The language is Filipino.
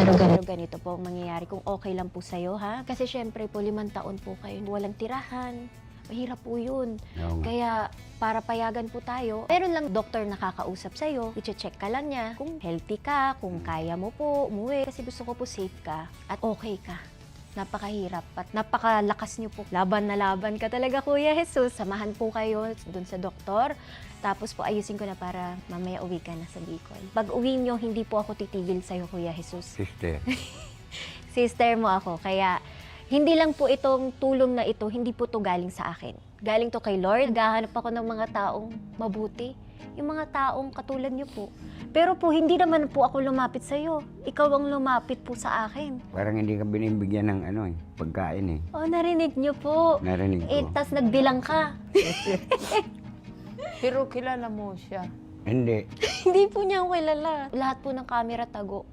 Pero ganito po ang mangyayari kung okay lang po sa'yo, ha? Kasi syempre po, 5 taon po kayo, walang tirahan. Mahirap po yun. Oo nga. Kaya para payagan po tayo, meron lang doktor nakakausap sa'yo, i-check ka lang niya kung healthy ka, kung kaya mo po umuwi. Kasi gusto ko po safe ka at okay ka. Napakahirap at napakalakas niyo po. Laban na laban ka talaga, Kuya Jesus. Samahan po kayo dun sa doktor. Tapos po ayusin ko na para mamaya uwi ka na sa Bicol. Pag uwi niyo, hindi po ako titigil sa'yo, Kuya Jesus. Sister. Sister mo ako. Kaya hindi lang po itong tulong na ito, hindi po to galing sa akin. Galing to kay Lord. Naghahanap ako ng mga taong mabuti. Yung mga taong katulad niyo po. Pero po, hindi naman po ako lumapit sa'yo. Ikaw ang lumapit po sa akin. Parang hindi ka binibigyan ng pagkain eh. Oh, narinig niyo po. Narinig ko. Tas nagbilang ka. Pero kilala mo siya. Hindi. Hindi po niya ako kilala. Lahat po ng camera tago.